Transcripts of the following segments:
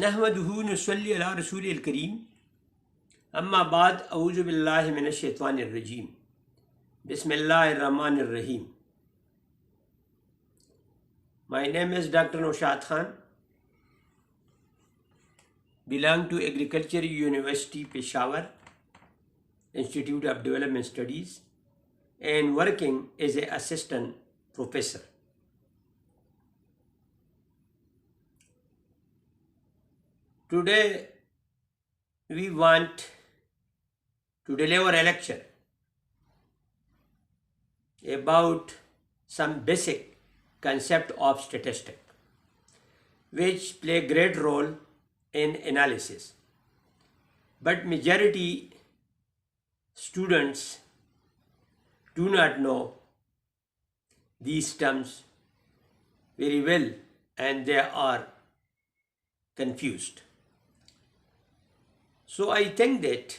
नहमदुहु नुसल्ली अला रसूलिल करीम अम्मा बाद अऊज़ु बिल्लाहि मिनश शैतानिर रजीम बिस्मिल्लाहिर रहमानिर रहीम. My name is Dr. Naushad Khan, belong to Agriculture University Peshawar, Institute of Development Studies, and working as an assistant professor. Today we want to deliver a lecture about some basic concept of statistics which play a great role in analysis, but majority students do not know these terms very well and they are confused. So I think that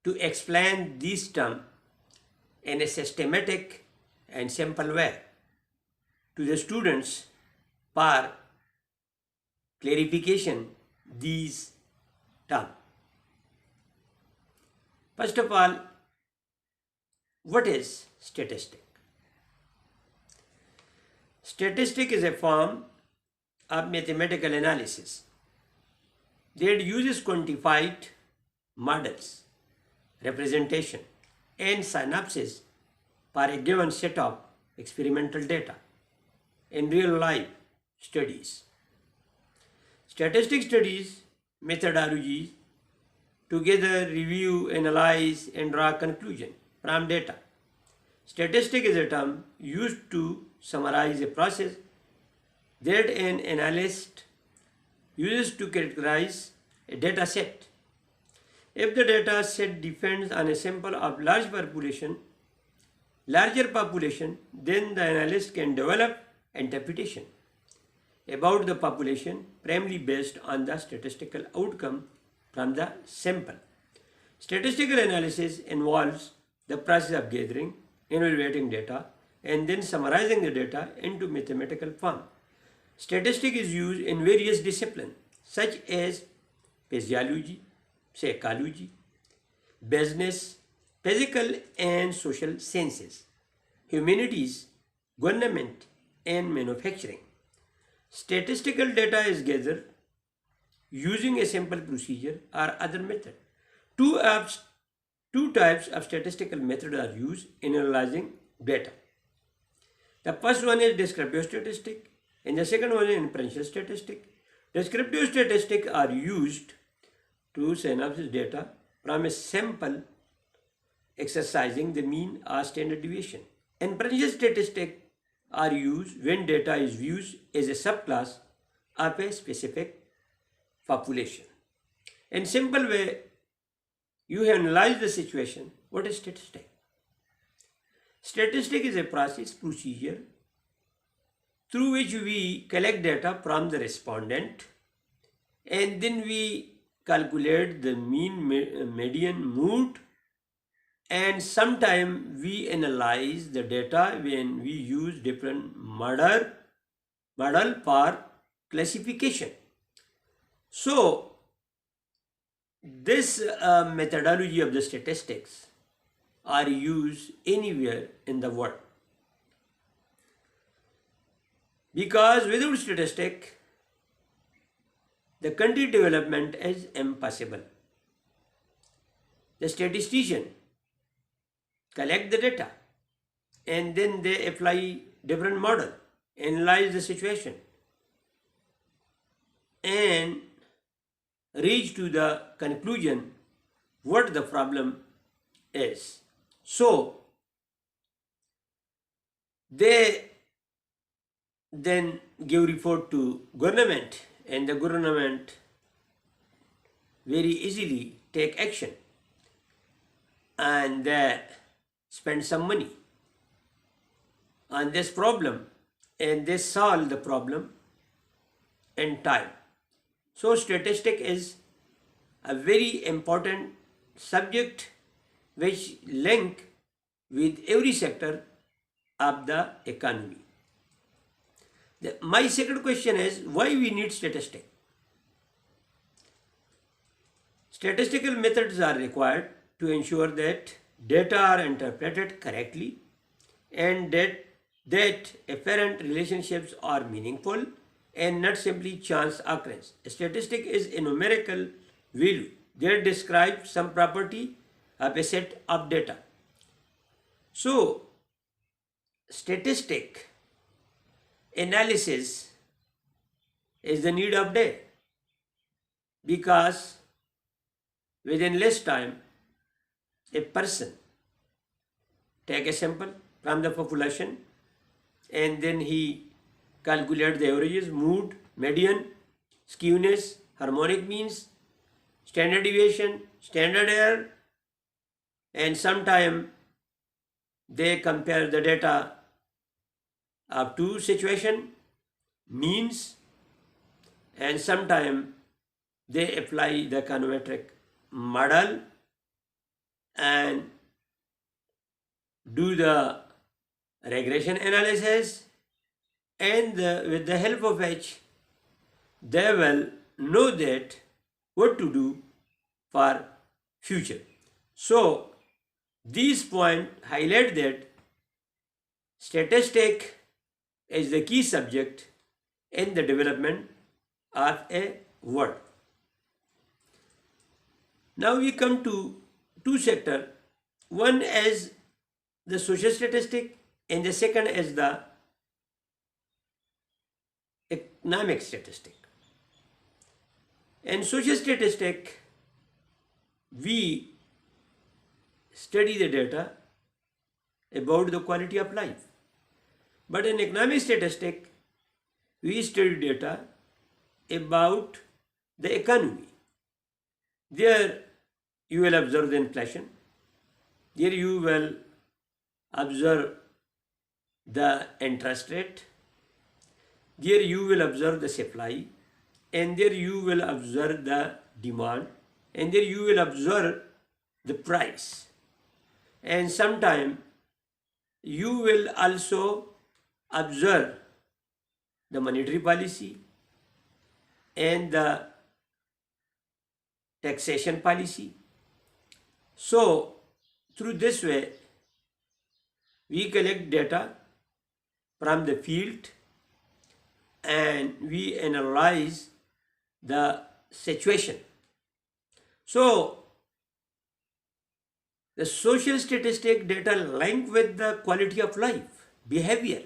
to explain these terms in a systematic and simple way to the students for clarification these terms. First of all, what is statistic? Statistic is a form of mathematical analysis that uses quantified models, representation, and synopsis for a given set of experimental data in real life studies. Statistic studies methodologies together review, analyze, and draw conclusion from data. Statistic is a term used to summarize a process that an analyst uses to characterize a data set. If the data set depends on a sample of larger population, then the analyst can develop interpretation about the population primarily based on the statistical outcome from the sample. Statistical analysis involves the process of gathering, evaluating data, and then summarizing the data into mathematical form. Statistics is used in various disciplines such as physiology, psychology, business, physical and social sciences, humanities, government, and manufacturing. Statistical data is gathered using a simple procedure or other method. Two types of statistical method are used in analyzing data. The first one is descriptive statistic and the second one is inferential statistic. Descriptive statistics are used to synopsis data from a sample exercising the mean or standard deviation. Inferential statistics are used when data is viewed as a subclass of a specific population. In simple way, you have analyzed the situation. What is statistic? Statistic is a procedure through which we collect data from the respondent and then we calculate the mean, median, mood, and sometimes we analyze the data when we use different model for classification. So this methodology of the statistics are used anywhere in the world, because without statistic the country development is impossible. The statistician collect the data and then they apply different model, analyze the situation and reach to the conclusion what the problem is. So they then give report to government and the government very easily take action and they spend some money on this problem and they solve the problem in time. So statistic is a very important subject which link with every sector of the economy. My second question is why we need statistics. Statistical methods are required to ensure that data are interpreted correctly and that apparent relationships are meaningful and not simply chance occurrence. A statistic is a numerical value that describes some property of a set of data. So, statistic analysis is the need of day because within less time a person take a sample from the population and then he calculate the averages, mood, median, skewness, harmonic means, standard deviation, standard error, and sometime they compare the data of two situation, means, and sometime they apply the econometric model and do the regression analysis, and with the help of which they will know that what to do for future. So these points highlight that statistic is the key subject in the development of a word. Now we come to two sectors. One is the social statistic and the second is the economic statistic. In social statistic, we study the data about the quality of life. But in economic statistic, we study data about the economy. There you will observe the inflation. There you will observe the interest rate. There you will observe the supply. And there you will observe the demand. And there you will observe the price. And sometime you will also observe the monetary policy and the taxation policy. So through this way we collect data from the field and we analyze the situation. So the social statistic data link with the quality of life, behavior,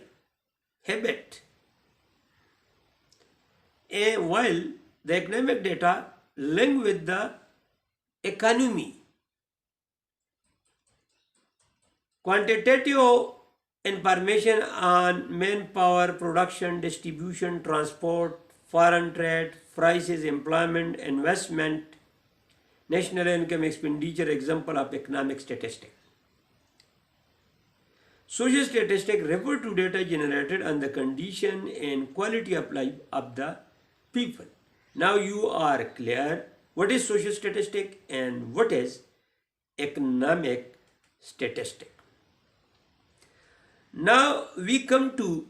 habit, and while the economic data link with the economy. Quantitative information on manpower, production, distribution, transport, foreign trade, prices, employment, investment, national income, expenditure, example of economic statistic. Social statistic refer to data generated on the condition and quality of life of the people. Now you are clear what is social statistic and what is economic statistic. Now we come to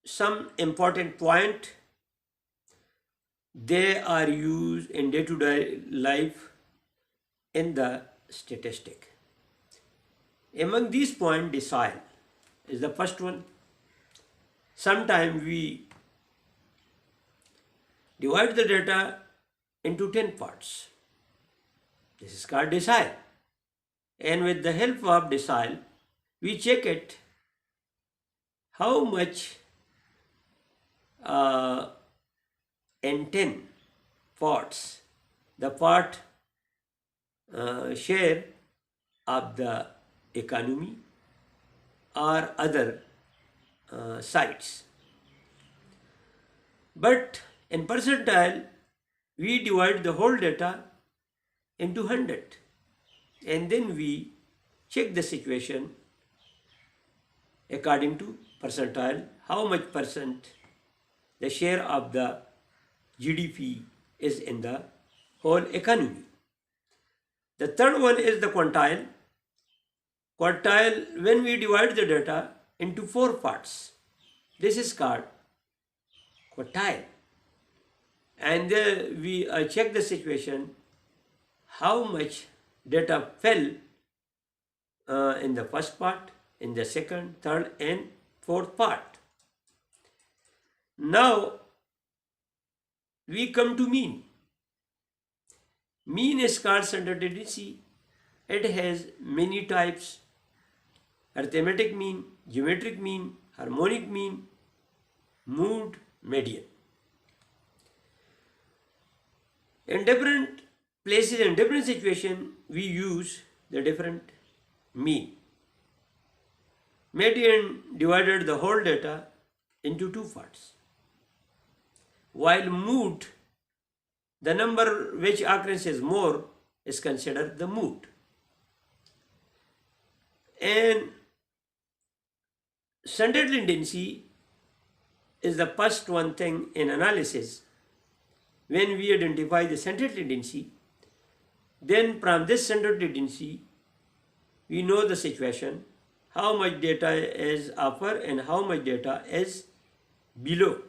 some important point. They are used in day-to-day life in the statistic. Among these points, decile is the first one. Sometimes we divide the data into 10 parts. This is called decile. And with the help of decile, we check it how much in 10 parts the part share of the economy or other sites. But in percentile, we divide the whole data into 100 and then we check the situation according to percentile, how much percent the share of the GDP is in the whole economy. The third one is the quantile. Quantile, when we divide the data into 4 parts, this is called quartile. And there we check the situation, how much data fell in the first part, in the second, third, and fourth part. Now we come to mean. Mean is called standard tendency. It has many types: arithmetic mean, geometric mean, harmonic mean, mood, median. In different places and different situations, we use the different mean. Median divided the whole data into two parts, while mood, the number which occurrence is more, is considered the mood. And standard tendency is the first one thing in analysis. When we identify the standard tendency, then from this standard tendency, we know the situation, how much data is upper and how much data is below.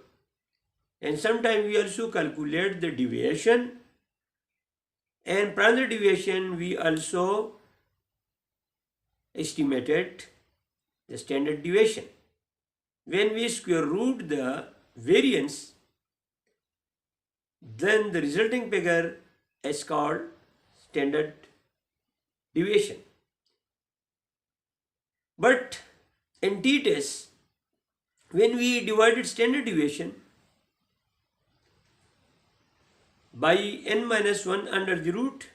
And sometimes we also calculate the deviation, and from the deviation we also estimated the standard deviation. When we square root the variance, then the resulting figure is called standard deviation. But in t-test, when we divided standard deviation by n minus 1 under the root,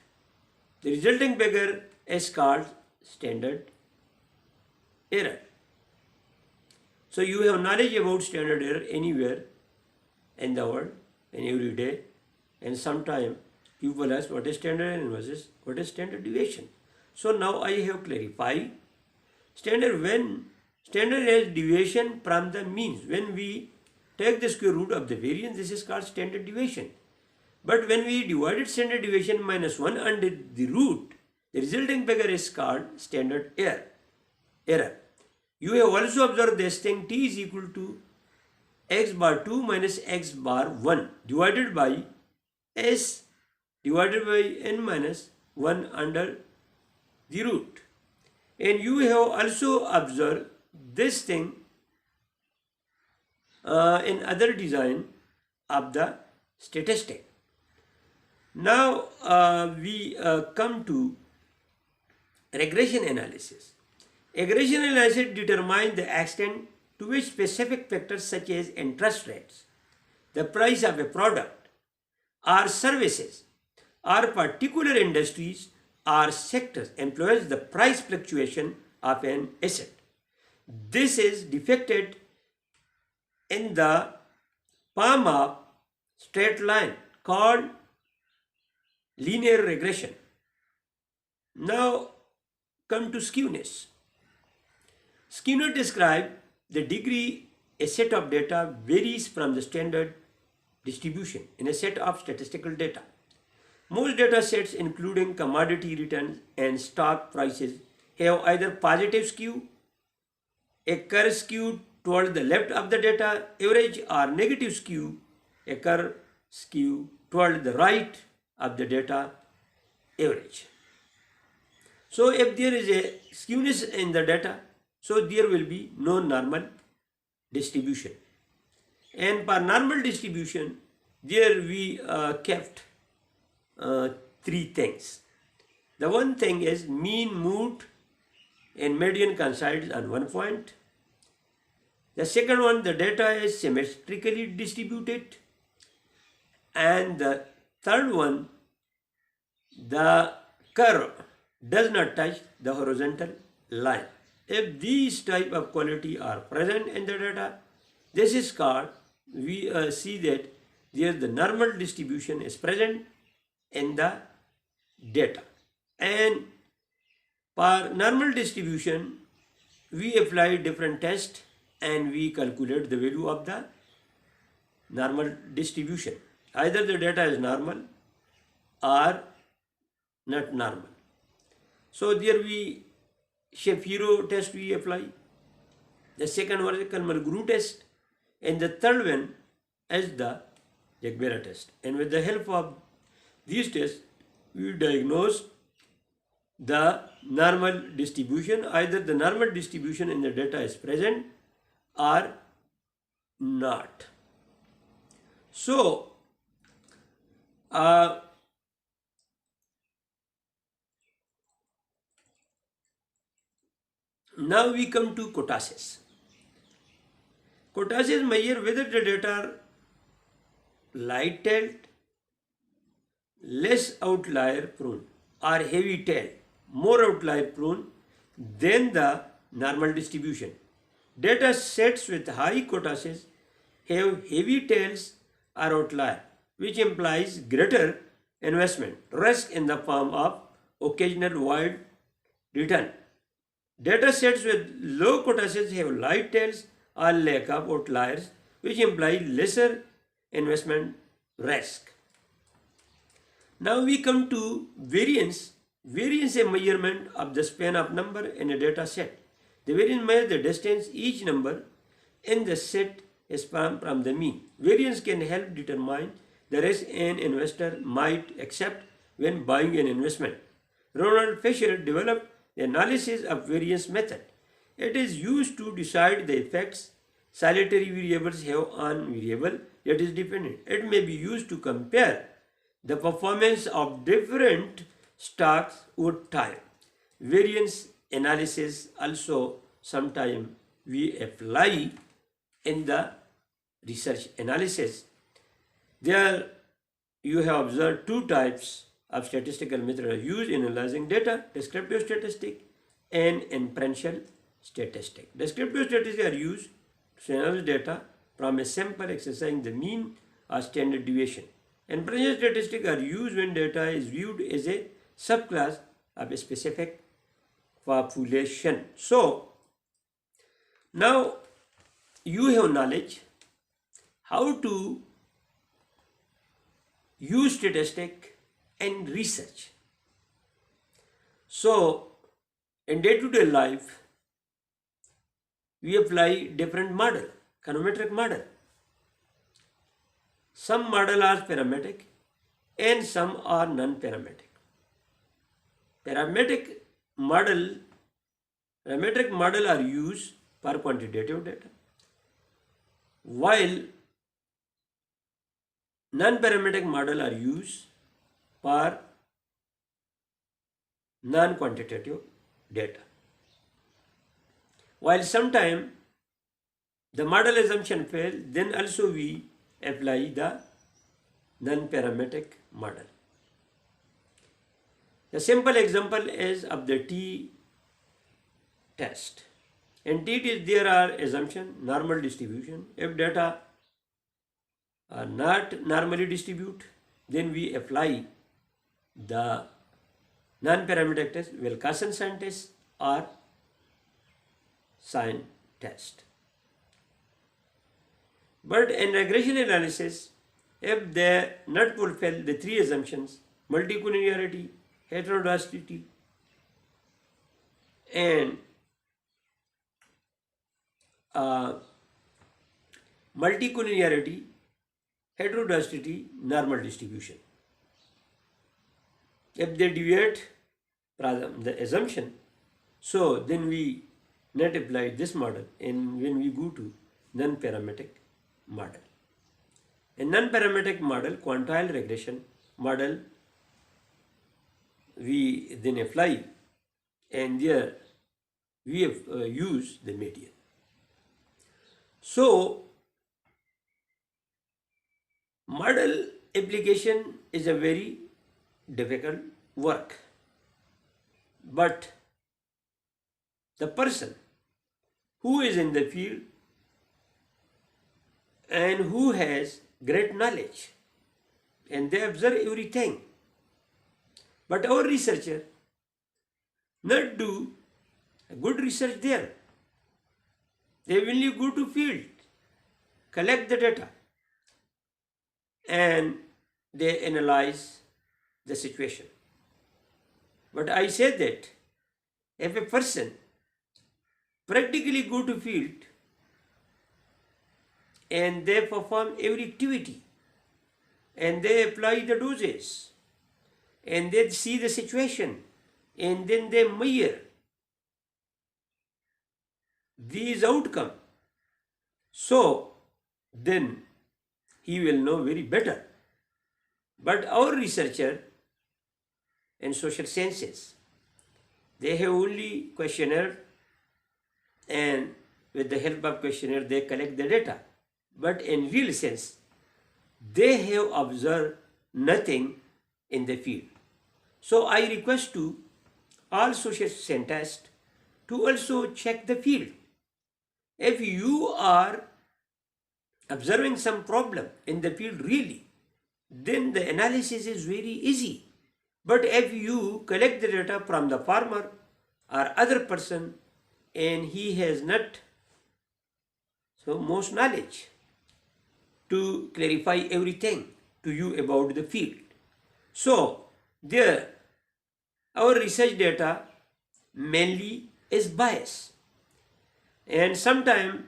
the resulting figure is called standard error. So you have knowledge about standard error anywhere in the world and every day, and sometime people ask what is standard error versus what is standard deviation. So now I have clarified standard. When standard is deviation from the means, when we take the square root of the variance, this is called standard deviation. But when we divided standard deviation minus 1 under the root, the resulting figure is called standard error. You have also observed this thing: t is equal to x bar 2 minus x bar 1 divided by s divided by n minus 1 under the root. And you have also observed this thing in other design of the statistic. Now we come to regression analysis. Regression analysis determines the extent to which specific factors such as interest rates, the price of a product or services, or particular industries or sectors influence the price fluctuation of an asset. This is depicted in the form of straight line called linear regression. Now come to skewness. Skewness describes the degree a set of data varies from the standard distribution in a set of statistical data. Most data sets, including commodity returns and stock prices, have either positive skew, a curve skewed toward the left of the data average, or negative skew, a curve skew toward the right of the data average. So if there is a skewness in the data, so there will be no normal distribution. And for normal distribution, there we kept three things. The one thing is mean, mood, and median coincides on one point. The second one, the data is symmetrically distributed. And the third one, the curve does not touch the horizontal line. If these type of quality are present in the data, this is called, we see that there the normal distribution is present in the data. And for normal distribution, we apply different tests and we calculate the value of the normal distribution. Either the data is normal or not normal. So there we Shapiro test we apply. The second one is Kolmogorov test, and the third one as the Jagbera test. And with the help of these tests, we diagnose the normal distribution. Either the normal distribution in the data is present or not. So, now we come to Kotasis. Kotasis measure whether the data are light-tailed, less outlier prone, or heavy-tailed, more outlier prone than the normal distribution. Data sets with high Kotasis have heavy tails or outlier, which implies greater investment risk in the form of occasional wild return. Data sets with low Kotasis have light tails or lack of outliers, which imply lesser investment risk. Now we come to variance. Variance is a measurement of the span of number in a data set. The variance measures the distance each number in the set is from the mean. Variance can help determine the risk an investor might accept when buying an investment. Ronald Fisher developed the analysis of variance method. It is used to decide the effects solitary variables have on variable that is dependent. It may be used to compare the performance of different stocks over time. Variance analysis also sometimes we apply in the research analysis. There you have observed two types of statistical methods are used in analyzing data: descriptive statistic and inferential statistic. Descriptive statistics are used to analyze data from a sample exercising the mean or standard deviation. Inferential statistics are used when data is viewed as a subclass of a specific population. So, now you have knowledge how to use statistic and research. So, in day-to-day life, we apply different model, econometric model. Some model are parametric and some are non-parametric. Parametric model are used for quantitative data, while non-parametric model are used for non-quantitative data. While sometimes the model assumption fail, then also we apply the non-parametric model. A simple example is of the t-test. In t-test there are assumption, normal distribution. If data are not normally distributed, then we apply the non-parametric test, Wilkerson sign test or sign test. But in regression analysis, if they not fulfill the three assumptions, multicollinearity, heterodicity, and multicollinearity, heterodicity, normal distribution. If they deviate from the assumption, so then we not apply this model, and when we go to non-parametric model. In non-parametric model, quantile regression model, we then apply, and there we have use the median. So, model application is a very difficult work, but the person who is in the field and who has great knowledge and they observe everything, but our researcher not do good research there. They will go to field, collect the data, and they analyze the situation. But I said that if a person practically go to field and they perform every activity, and they apply the doses, and they see the situation, and then they measure these outcome. So then he will know very better. But our researcher in social sciences, they have only questionnaire, and with the help of questionnaire they collect the data. But in real sense, they have observed nothing in the field. So I request to all social scientists to also check the field. If you are observing some problem in the field really, then the analysis is very easy. But if you collect the data from the farmer or other person and he has not so much knowledge to clarify everything to you about the field. So there our research data mainly is biased. And sometimes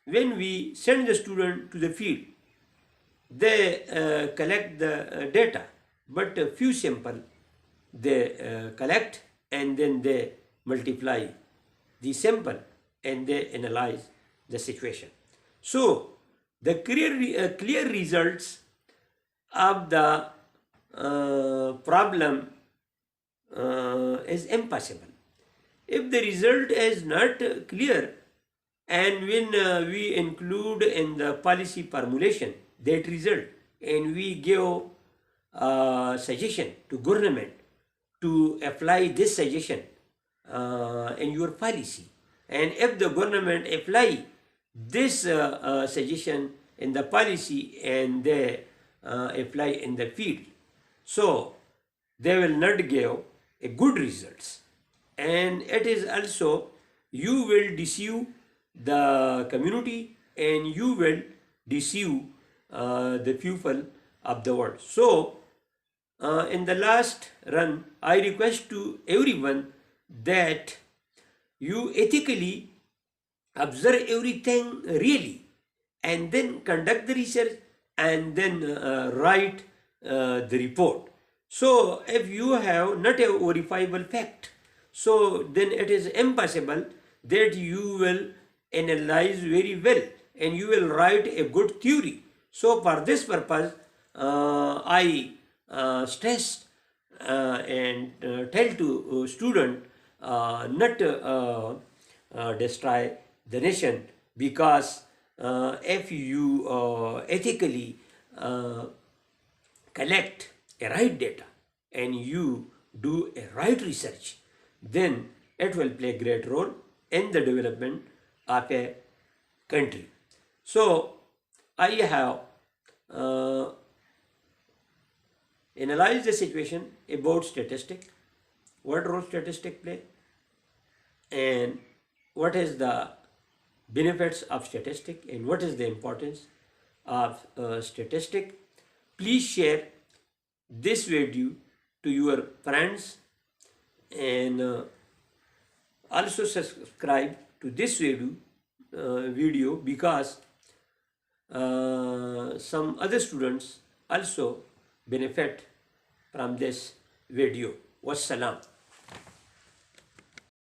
when we send the student to the field, they collect the data, but a few sample they collect, and then they multiply the sample and they analyze the situation. So the clear results of the problem is impossible. If the result is not clear, and when we include in the policy formulation that result, and we give suggestion to government to apply this suggestion in your policy, and if the government apply this suggestion in the policy and they apply in the field, so they will not give a good results. And it is also, you will deceive the community and you will deceive the people of the world. So in the last run, I request to everyone that you ethically observe everything really, and then conduct the research, and then write the report. So if you have not a verifiable fact, so then it is impossible that you will analyze very well and you will write a good theory. So for this purpose, I stress and tell to student not destroy the nation, because if you ethically collect a right data and you do a right research, then it will play a great role in the development of a country. So I have analyzed the situation about statistic, what role statistic play, and what is the benefits of statistic, and what is the importance of statistic. Please share this video to your friends, and also subscribe to this video because some other students also benefit from this video. Wassalam.